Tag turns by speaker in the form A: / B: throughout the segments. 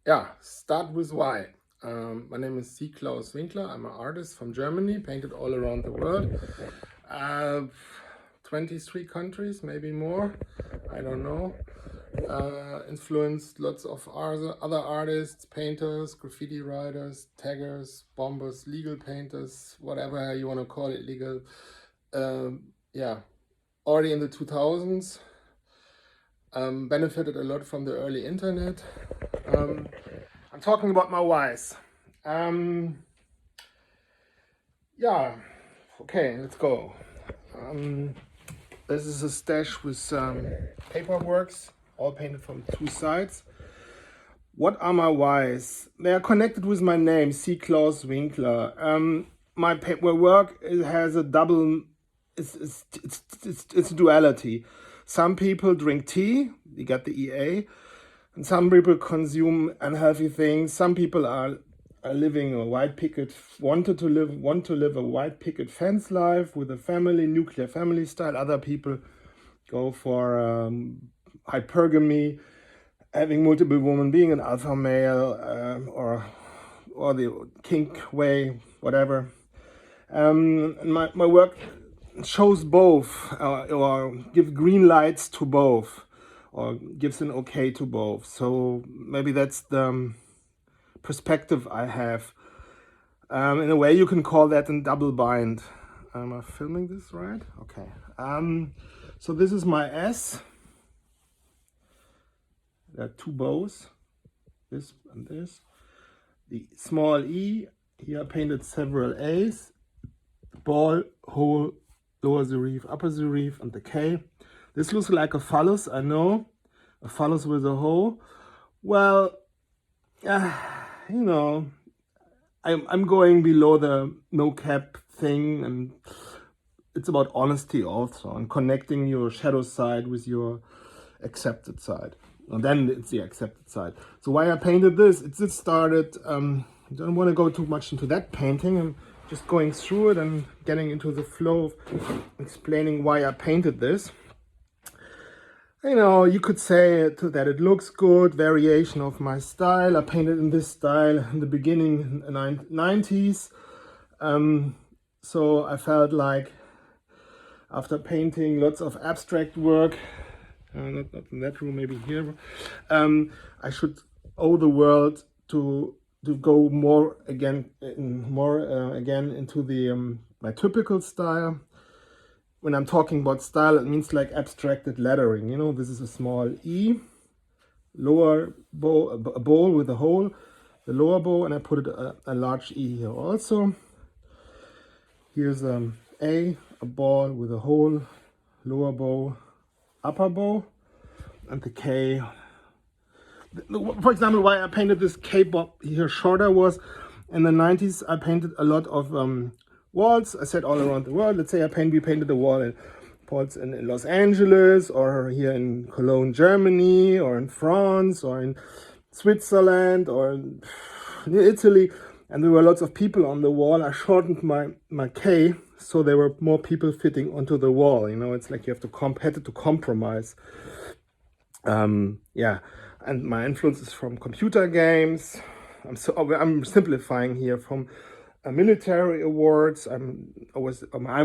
A: Yeah, start with why. My name is SEAK Claus Winkler. I'm an artist from Germany, painted all around the world. 23 countries, maybe more, I don't know. Influenced lots of other artists, painters, graffiti writers, taggers, bombers, legal painters, whatever you want to call it, legal. Yeah, already in the 2000s. Benefited a lot from the early internet. I'm talking about my whys. Yeah, okay, let's go. This is a stash with paperworks, all painted from two sides. What are my whys? They are connected with my name, SEAK Claus Winkler. My work has a double, it's a duality. Some people drink tea, you got the EA, and some people consume unhealthy things. Some people are living a white picket, want to live a white picket fence life with a family, nuclear family style. Other people go for hypergamy, having multiple women, being an alpha male, or the kink way, whatever. My work shows both, or give green lights to both, or gives an okay to both. So maybe that's the perspective I have. In a way, you can call that a double bind. Am I filming this right? Okay. So this is my S. There are two bows, this and this. The small E, here I painted several A's. Ball, hole, lower serif, upper serif, and the K. This looks like a phallus, I know. A phallus with a hole. Well, you know, I'm going below the no cap thing, and it's about honesty also, and connecting your shadow side with your accepted side. And then it's the accepted side. So why I painted this, it started, I don't want to go too much into that painting. I'm just going through it and getting into the flow of explaining why I painted this. You know, you could say that it looks good, variation of my style. I painted in this style in the beginning, in the 90s. So I felt like after painting lots of abstract work, not in that room, maybe here, I should owe the world to go more again into the my typical style. When I'm talking about style, it means like abstracted lettering. You know, this is a small E, lower bow, a bowl with a hole, the lower bow, and I put it a large E here also. Here's A, ball with a hole, lower bow, upper bow, and the K. For example, why I painted this K-pop here shorter was in the 90s I painted a lot of walls. I said all around the world. Let's say we painted a wall in Los Angeles, or here in Cologne, Germany, or in France, or in Switzerland, or in Italy, and there were lots of people on the wall. I shortened my K so there were more people fitting onto the wall. You know, it's like you have to compromise. Yeah, and my influence is from computer games. I'm simplifying here, from military awards. I'm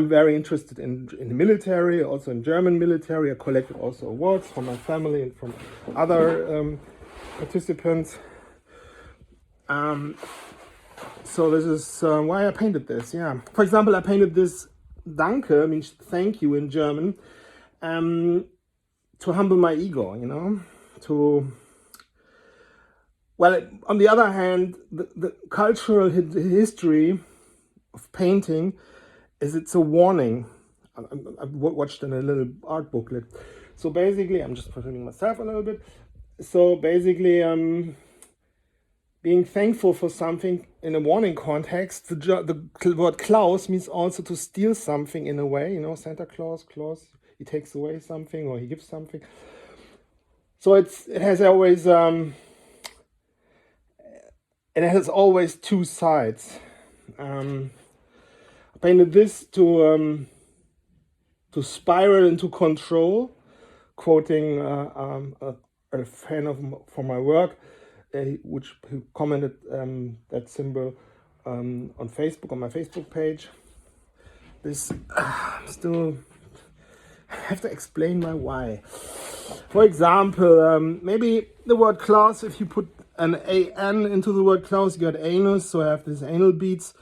A: very interested in the military, also in German military. I collected also awards from my family and from other participants. So this is why I painted this. Yeah, for example, I painted this Danke, means thank you in German, to humble my ego, you know, well, on the other hand, the cultural history of painting it's a warning. I watched in a little art booklet. So basically, I'm just filming myself a little bit. So basically, being thankful for something in a warning context, the word Klaus means also to steal something in a way, you know, Santa Claus, he takes away something or he gives something. So it has always two sides. I painted this to spiral into control, quoting a a fan of for my work, which who commented that symbol on Facebook, on my Facebook page. This still I have to explain my why. For example, maybe the word Klaus, if you put an AN into the word Klaus, you get anus, so I have these anal beads.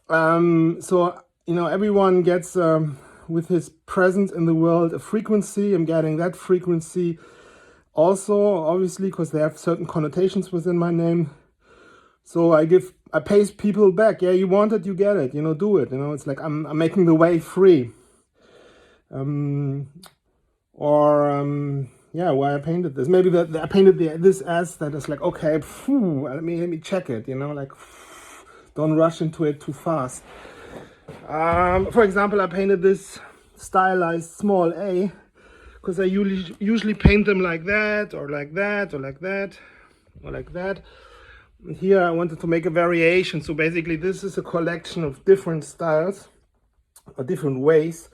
A: So, you know, everyone gets, with his presence in the world, a frequency. I'm getting that frequency also, obviously, because they have certain connotations within my name. So I pay people back. Yeah, you want it, you get it, you know, do it. You know, it's like I'm making the way free. Yeah, why I painted this. Maybe that I painted this as that is like, okay, let me check it, you know, like, don't rush into it too fast. For example, I painted this stylized small a, because I usually paint them like that, or like that, or like that, or like that. And here I wanted to make a variation. So basically this is a collection of different styles, or different ways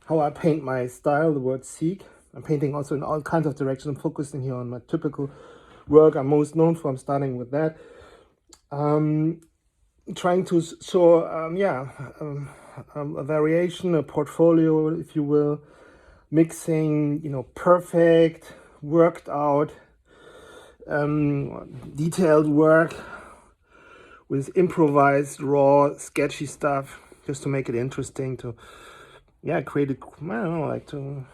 A: how I paint my style, the word SEAK. I'm painting also in all kinds of directions. I'm focusing here on my typical work I'm most known for. I'm starting with that. Trying to show, a variation, a portfolio, if you will, mixing, you know, perfect, worked out, detailed work with improvised, raw, sketchy stuff, just to make it interesting, to, create it, I don't know, like to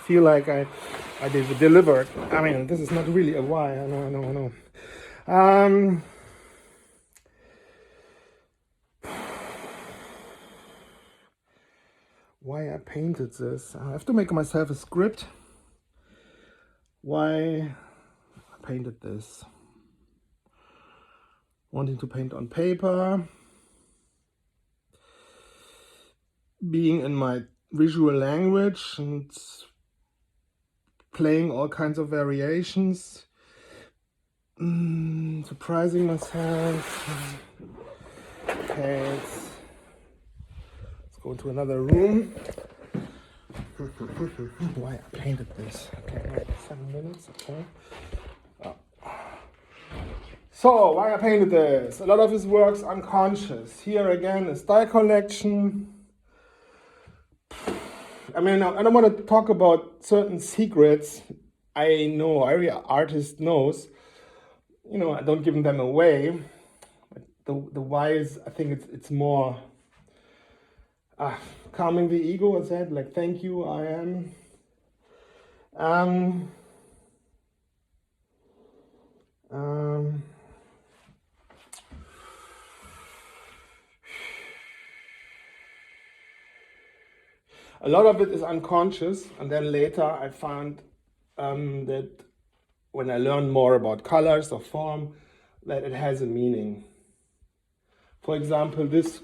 A: feel like I delivered. I mean, this is not really a why, I know. Why I painted this. I have to make myself a script. Why I painted this. Wanting to paint on paper. Being in my visual language and playing all kinds of variations. Surprising myself. Okay, let's go to another room. Why I painted this. Okay, wait, 7 minutes, okay. So, why I painted this? A lot of his work's unconscious. Here again, a style collection. I mean, I don't want to talk about certain secrets. I know, every artist knows. You know, I don't give them away. The why is, I think it's more calming the ego, I said, like, thank you, I am. A lot of it is unconscious, and then later I found that when I learned more about colors or form, that it has a meaning. For example, this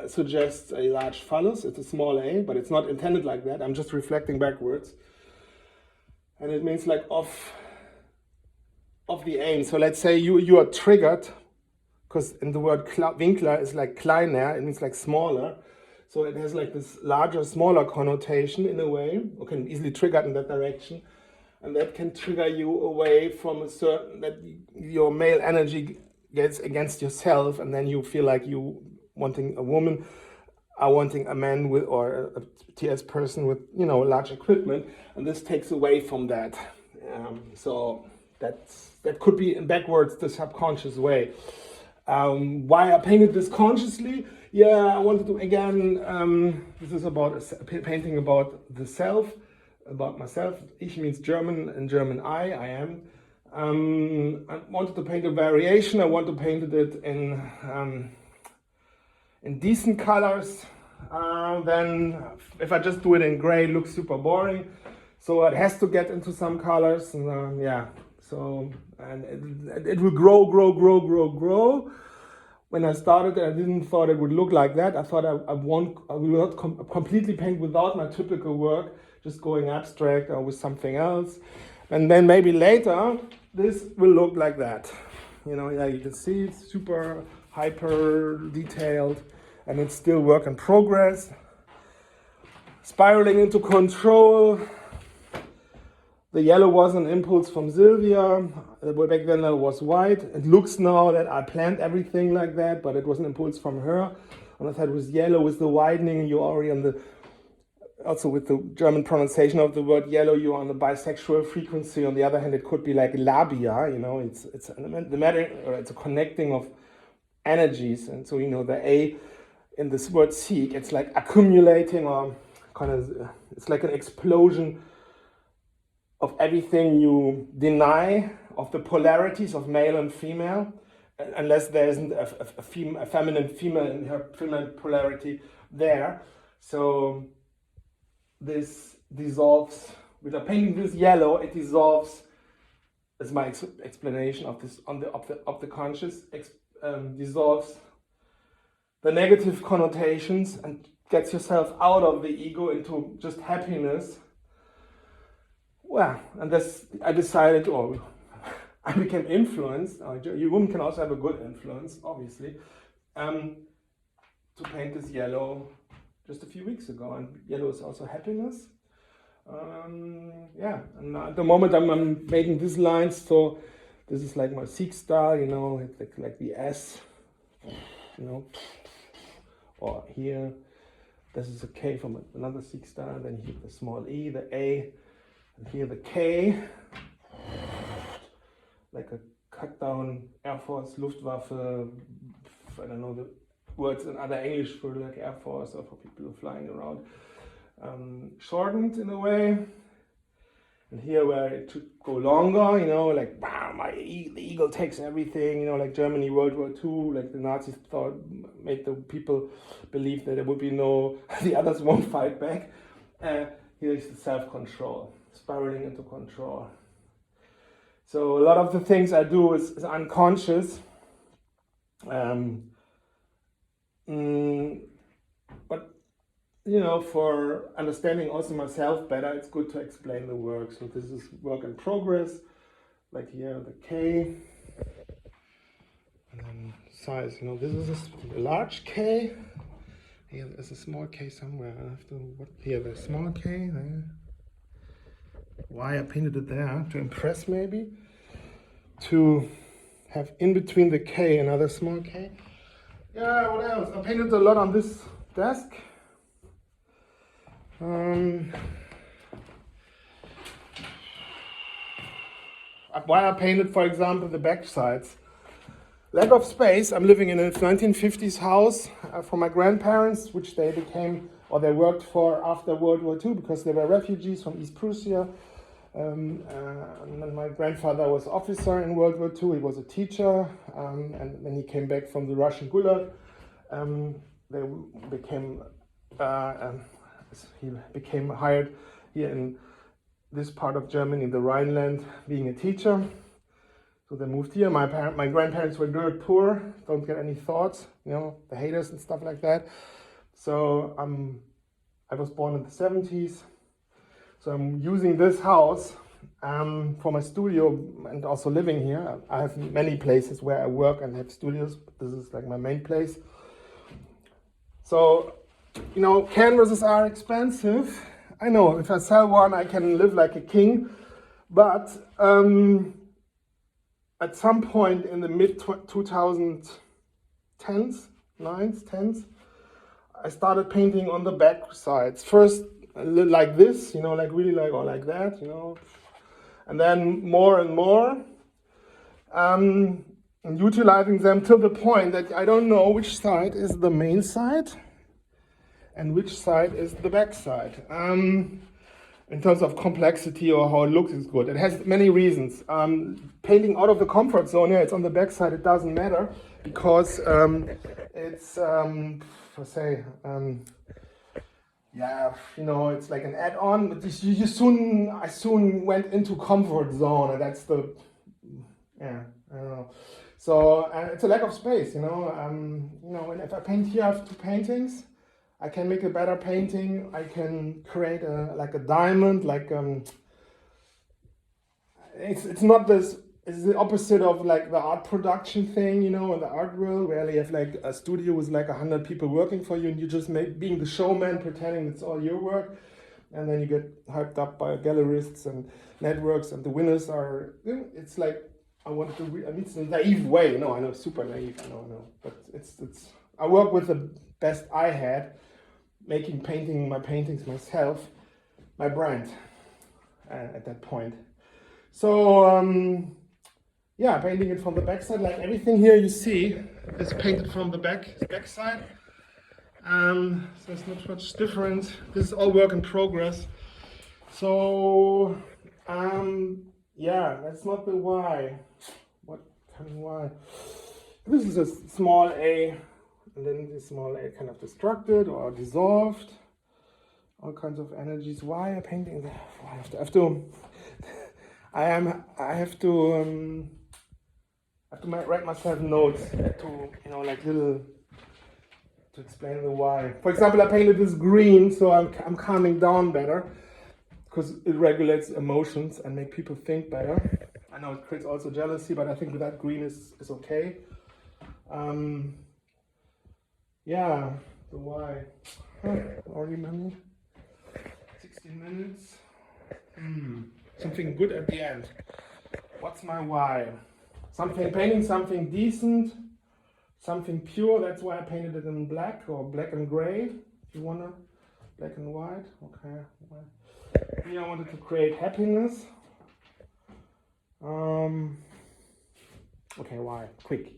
A: suggests a large phallus. It's a small a, but it's not intended like that. I'm just reflecting backwards. And it means like off the aim. So let's say you are triggered, because in the word Winkler is like kleiner, it means like smaller. So it has like this larger, smaller connotation in a way, or can easily trigger in that direction. And that can trigger you away from a certain, that your male energy gets against yourself, and then you feel like you wanting a woman, are wanting a man with, or a TS person with, you know, large equipment, and this takes away from that. So that could be in backwards the subconscious way. Why I painted this consciously? Yeah, I wanted to, again, this is about a painting about the self, about myself. Ich means German, in German I am. I wanted to paint a variation. I want to paint it in decent colors. Then if I just do it in gray, it looks super boring. So it has to get into some colors, and so, and it will grow. When I started, I didn't thought it would look like that. I thought I will not completely paint without my typical work, just going abstract or with something else. And then maybe later, this will look like that. You know, yeah, you can see it's super hyper detailed, and it's still work in progress. Spiraling into control. The yellow was an impulse from Sylvia. Back then it was white. It looks now that I planned everything like that, but it was an impulse from her. On the side was yellow with the widening. You're already on the, also with the German pronunciation of the word yellow, you're on the bisexual frequency. On the other hand, it could be like labia, you know, it's the matter, or it's a connecting of energies. And so, you know, the A in this word seek, it's like accumulating, or kind of, it's like an explosion of everything you deny, of the polarities of male and female, unless there isn't a feminine female in her feminine polarity there. So this dissolves, with a painting this yellow, it dissolves, as my explanation of this on the of the conscious, dissolves the negative connotations and gets yourself out of the ego into just happiness. Well, and this, I decided, or I became influenced, you women can also have a good influence, obviously, to paint this yellow just a few weeks ago. And yellow is also happiness. Yeah, and at the moment I'm making these lines, so this is like my SEAK style, you know, it's like the S, you know, or here, this is a K from another SEAK style, then here the small E, the A, and here the K, like a cut down Air Force, Luftwaffe, I don't know the words in other English for like Air Force or for people who are flying around. Shortened in a way. And here where it should go longer, you know, like bam, the eagle takes everything, you know, like Germany, World War II, like the Nazis made the people believe that there would be no, the others won't fight back. Here is the self-control, spiraling into control. So a lot of the things I do is unconscious. But you know, for understanding also myself better, it's good to explain the work. So this is work in progress, like here the K, and then size. You know, this is a large K. Here there's a small K somewhere. I have to here the small K there. Why I painted it there? To impress maybe. To have in between the K another small K. Yeah, what else? I painted a lot on this desk. Why I painted, for example, the back sides. Lack of space. I'm living in a 1950s house for my grandparents, which they became, or they worked for after World War II because they were refugees from East Prussia. And then my grandfather was officer in World War II. He was a teacher, and when he came back from the Russian Gulag, they became he became hired here in this part of Germany, the Rhineland, being a teacher. So they moved here. My grandparents were dirt poor. Don't get any thoughts, you know, the haters and stuff like that. So I was born in the 70s. So I'm using this house for my studio and also living here. I have many places where I work and have studios, but this is like my main place. So, you know, canvases are expensive. I know, if I sell one, I can live like a king. But at some point in the mid-2010s, 10s, I started painting on the back sides. First, like this, you know, like really like, or like that, you know. And then more and more. And utilizing them till the point that I don't know which side is the main side and which side is the back side. In terms of complexity or how it looks is good. It has many reasons. Painting out of the comfort zone, yeah, it's on the back side, it doesn't matter because it's, yeah, you know, it's like an add-on, but I soon went into comfort zone, and that's the, yeah, I don't know. So it's a lack of space, you know. You know, and if I paint here, I have two paintings. I can make a better painting. I can create like a diamond, like it's not this. It's the opposite of like the art production thing, you know, in the art world, where you have like a studio with like 100 people working for you, and you just being the showman, pretending it's all your work. and then you get hyped up by gallerists and networks, and the winners are, it's like, I wanted to, I mean, it's a naive way, I know, super naive, I know, but it's, I work with the best I had, making my paintings myself, my brand, at that point. So, yeah, painting it from the backside, like everything here you see is painted from the backside. So there's not much difference. This is all work in progress. So, yeah, that's not the why. What kind of why? This is a small a, and then the small a kind of destructed or dissolved. All kinds of energies. Why a painting? I have to write myself notes to, like little, to explain the why. For example, I painted this green, so I'm calming down better, because it regulates emotions and make people think better. I know it creates also jealousy, but I think that green is okay. Yeah, the why. Already many? 16 minutes. Something good at the end. What's my why? Painting something decent, something pure. That's why I painted it in black or black and gray. If you wanna, black and white. Okay. Here I wanted to create happiness. Okay, why? Quick.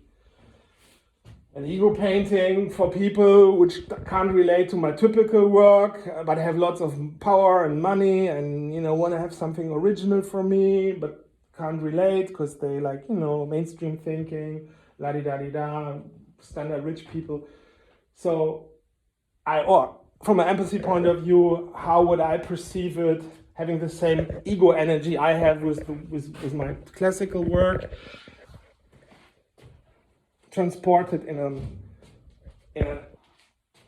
A: An ego painting for people which can't relate to my typical work, but have lots of power and money, and want to have something original for me, but can't relate because they like mainstream thinking, la di da di da, standard rich people. So from an empathy point of view, how would I perceive it, having the same ego energy I have with my classical work, transported in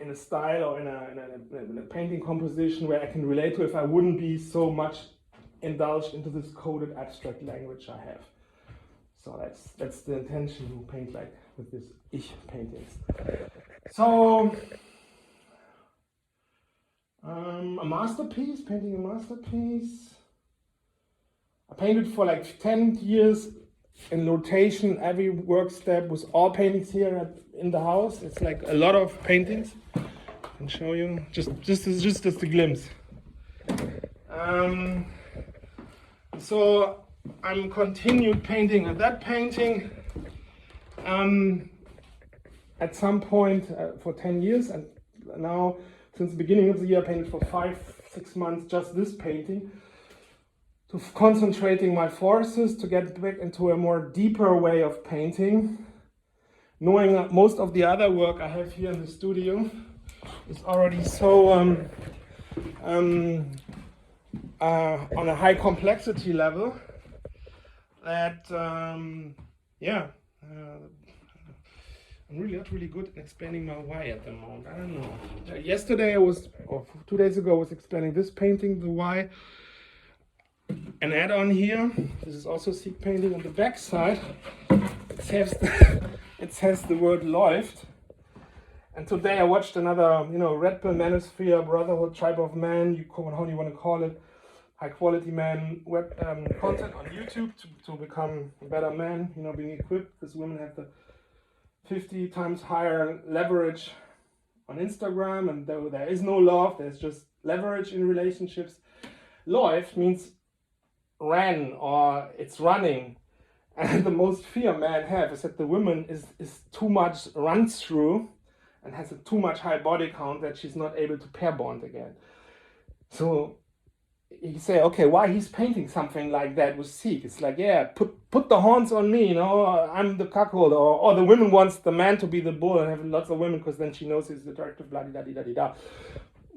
A: a style or in a painting composition where I can relate to, if I wouldn't be so much indulged into this coded abstract language I have. So that's the intention to paint like with this ich paintings. So a masterpiece, painting a masterpiece. I painted for like 10 years in rotation, every work step with all paintings here in the house. It's like a lot of paintings. I can show you just a glimpse. So I'm continued painting at that painting. At some point for 10 years, and now since the beginning of the year I painted for 5-6 months just this painting, to concentrating my forces to get back into a more deeper way of painting, knowing that most of the other work I have here in the studio is already so on a high complexity level that I'm really not really good at explaining my why at the moment. I don't know. Yesterday or 2 days ago I was explaining this painting, the why. An add-on here, this is also SEAK painting. On the back side it says the word läuft. And today I watched another, Red Pill Manosphere, Brotherhood, Tribe of Man, how you want to call it, high quality man web content on YouTube to become a better man, being equipped, because women have the 50 times higher leverage on Instagram, and there is no love, there's just leverage in relationships. Läuft means ran, or it's running, and the most fear men have is that the woman is too much run through and has a too much high body count that she's not able to pair bond again. So you say, okay, why he's painting something like that with SEAK? It's like, yeah, put the horns on me, I'm the cuckold, or the woman wants the man to be the bull and have lots of women because then she knows he's attractive, blah, da, da, da, da.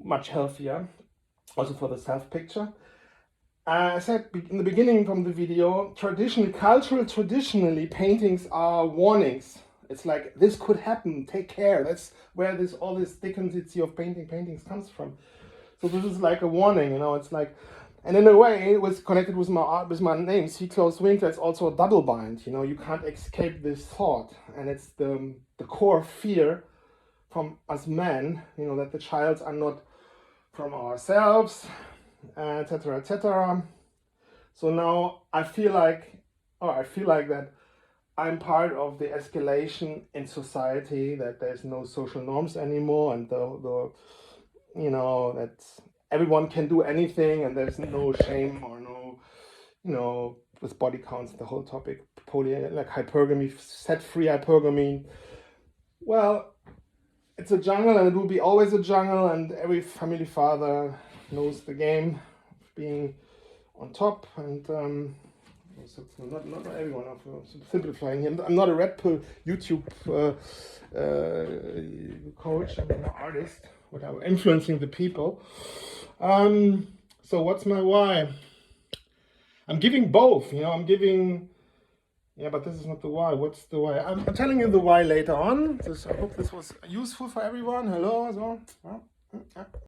A: Much healthier, also for the self-picture. I said in the beginning from the video, traditionally, paintings are warnings. It's like, this could happen, take care. That's where all this decency of paintings comes from. So this is like a warning, it's like, and in a way it was connected with my name, SEAK Claus Winkler. It's also a double bind, you can't escape this thought. And it's the core fear from us men, that the childs are not from ourselves, etc., etc. So now I feel like that I'm part of the escalation in society, that there's no social norms anymore, and the you know, that everyone can do anything, and there's no shame or no, you know, with body counts, the whole topic, like hypergamy, set-free hypergamy. Well, it's a jungle, and it will be always a jungle, and every family father knows the game of being on top, and not everyone, I'm simplifying here. I'm not a Red Pill YouTube coach, I'm an artist, whatever, influencing the people. So what's my why? I'm giving both, you know, I'm giving, yeah, but this is not the why. What's the why? I'm telling you the why later on. I hope this was useful for everyone. Hello, so.